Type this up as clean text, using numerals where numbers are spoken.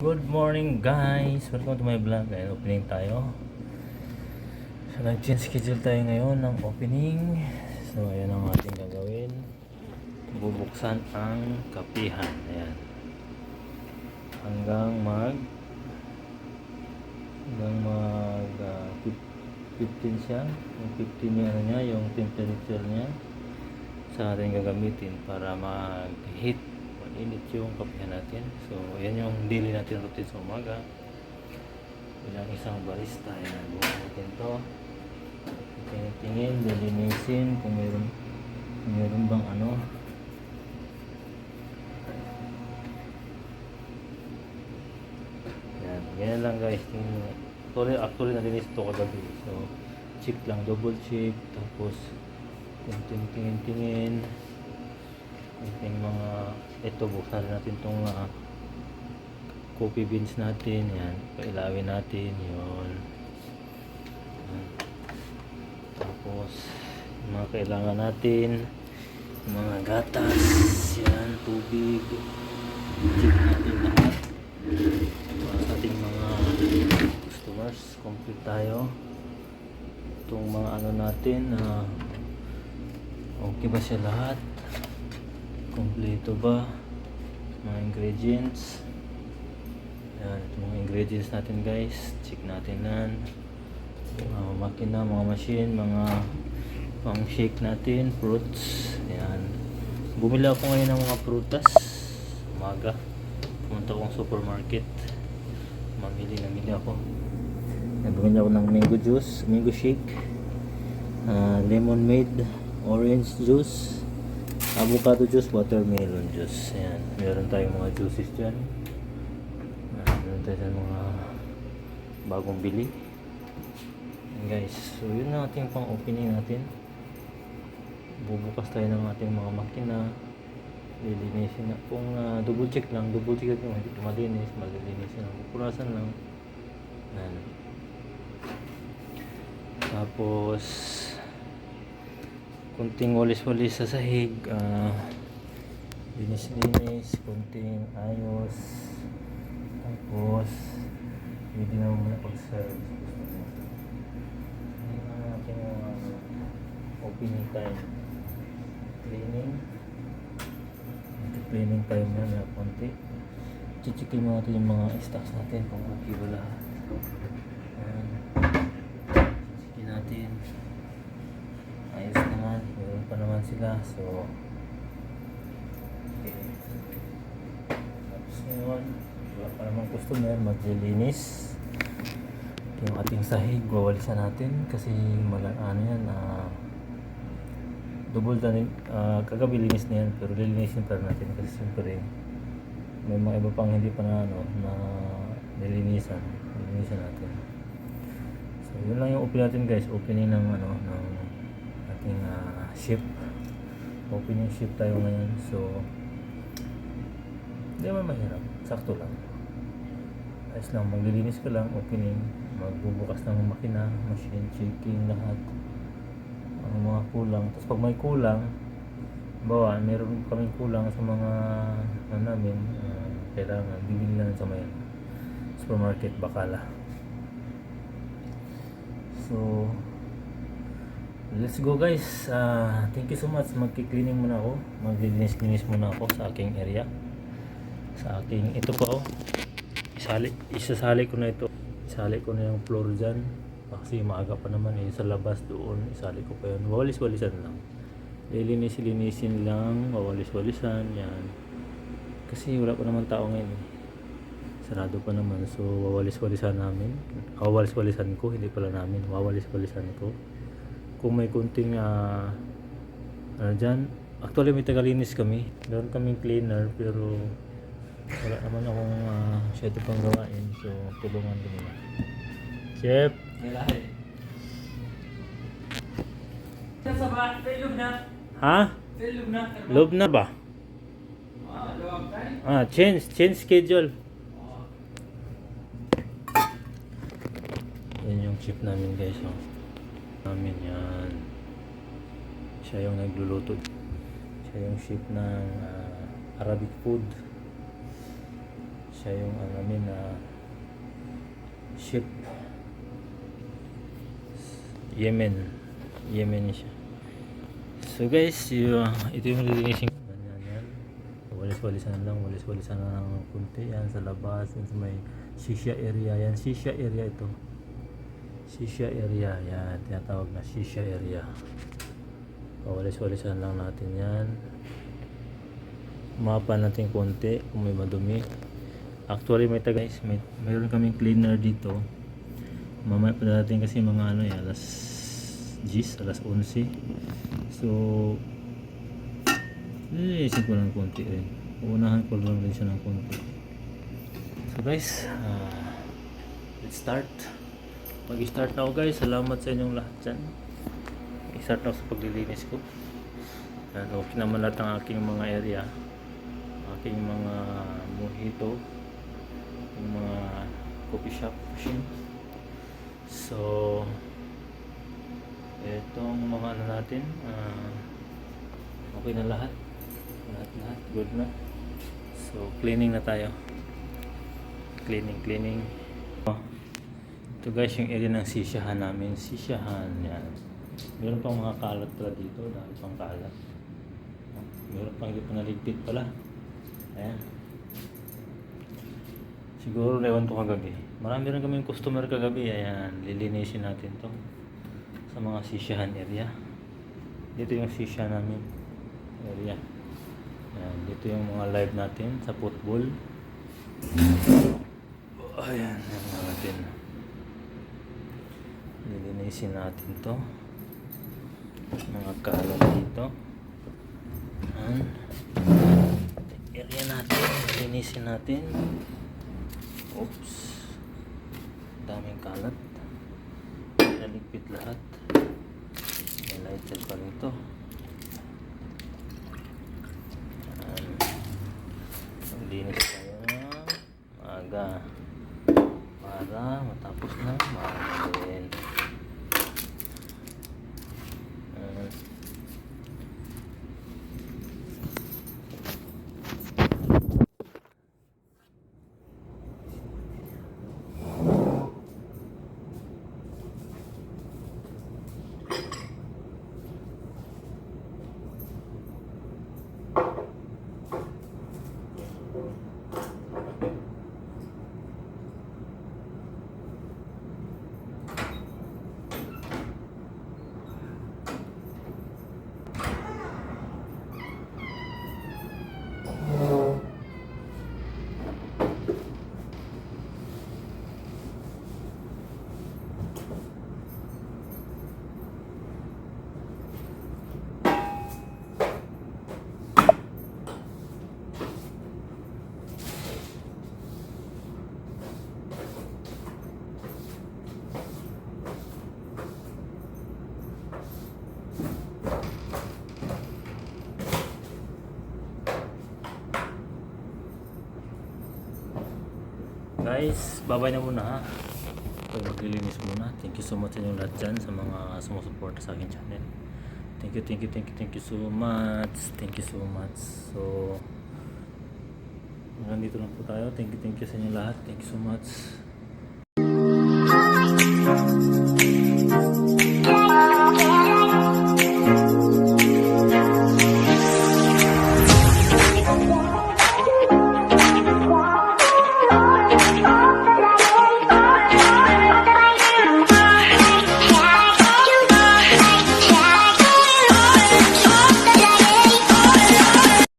Good morning guys! Welcome to my vlog. Ayan, opening tayo. So nag-change schedule tayo ngayon ng opening. So ayan ang ating gagawin. Bubuksan ang kapihan. Ayan. Hanggang mag 15 siya. Yung 15 yung ano niya, yung temperature niya sa ating gagamitin para mag-heat, init yung kapihan natin. So, yan yung daily natin routine sa umaga. Bilang isang barista, yan. Bukas natin to. Tingin, lilinisin kung mayroon bang ano. Yan, ganyan lang guys. Actually nalinis ito kagabi. So, check lang, double check. Tapos, tingin. Yung mga ito, buksan natin itong coffee beans natin. Yan, pailawin natin yun. Tapos yung mga kailangan natin, yung mga gatas, yan, tubig, check natin lahat para sa ating mga customers. Complete tayo itong mga ano natin, okay ba siya lahat, kompleto ba mga ingredients. Yan, itong mga ingredients natin guys, check natin yan. Makina, mga machine, mga pang shake natin, fruits. Yan, bumili ako ngayon ng mga prutas umaga, pumunta akong supermarket, namili ako. Bumili ako ng mango juice, mango shake, lemon made, orange juice, avocado juice, watermelon juice. Ayan, meron tayong mga juices dyan. Meron tayong mga bagong bili. Ayan guys, so yun na ating pang opening natin. Bubukas tayo ng ating mga makina, lilinisin na. Kung double check lang yung hindi malinis, malilinisin lang, pupurasan lang. Ayan. Tapos kunting walis-walis sa sahig, linis, kunting ayos. Tapos hindi na muna pag-serve. Hindi na natin opening time, cleaning time na konti. Chichikin mo natin yung mga stocks natin kung okay ba lahat. Chichikin natin, ayos naman, meron pa naman sila. So okay. Tapos ngayon, wala pa namang customer, maglilinis. Yung ating sahig, wawalisan natin kasi ano yan, double na kagabi linis na yan, pero lilinisin pa natin kasi siyempre may mga iba pang hindi pa na nilinisan natin. So yun lang yung open natin guys, opening ng ng ating ship. Opening ship tayo ngayon. So hindi naman mahirap, sakto lang, ayos lang, maglilinis ka lang, opening, magbubukas ng makina, machine, checking lahat ang mga kulang. Tapos pag may kulang, bawa meron kaming kulang sa mga namin, kailangan bibili lang sa may supermarket, Bakala. So let's go guys. Thank you so much. Magki-cleaning muna ako, maglilinis muna ako sa aking area, sa aking ito po. Isasali ko na ito. Isali ko na yung floor dyan kasi maaga pa naman sa labas doon. Isali ko pa yun. Wawalis-walisan lang. Lilinisin lang. Wawalis-walisan. Yan. Kasi wala pa naman tao ngayon. Sarado pa naman. So wawalis-walisan namin. Wawalis-walisan ko. Hindi pala namin. Wawalis-walisan ko. Kung may kunting dyan. Actually may tagalinis kami. Meron kaming cleaner pero wala naman akong masyado pang gawain. So tulungan ko nila. Chef! Ha? Loob na ba? Change schedule. Yan yung chef namin guys. Namin yan. Siya yung nagluluto. Siya yung chef ng Arabic food. Siya yung ano namin na ship. Yemen siya. So guys, ito yung lilinisin. Yan. Walis-walisan lang ng kunti. Yan sa labas, yan sa may shisha area. Yan, shisha area ito. Shisha area, yan. Tinatawag na shisha area. Walis-walisan lang natin yan. Mapa natin konti kung may madumi. Actually, guys, mayroon kaming cleaner dito. Mamaya pa natin kasi mga ano yan, alas 10, alas 11. So, isin ko ng konti rin. Uunahan ko lang rin siya ng konti. So guys, let's start. Mag-start na ako guys. Salamat sa inyong lahat dyan. I-start na ako sa paglilinis ko. Okay naman lahat ng aking mga area. Aking mga mojito. Yung mga coffee shop machine. So, etong mga ano natin, okay na lahat good na. So cleaning na tayo, cleaning. Ito guys yung area ng sisyahan namin. Yan, meron pang mga kalat pala dito, dahil pang kalat, meron pang hindi pa naligpit pala. Ayan, siguro ewan ko kagabi, marami rin kaming customer kagabi. Ayan, lilinisin natin to sa mga sisyahan area. Dito yung sisya namin area. Ayan, dito yung mga live natin sa football. Ayan, natin. Lilinisin natin to. Mga kalat dito. Ayan. Area natin, lilinisin natin. Oops. Daming kalat. Naligpit lahat. May lighter pa rito. Linis tayo maaga para matapos na maaga din. Guys, babay na muna ha. Pag maglilinis muna. Thank you so much sa inyong lahat dyan, sa mga sumusuporta sa akin channel. Thank you so much. So, hanggang dito lang po tayo. Thank you sa inyong lahat. Thank you so much.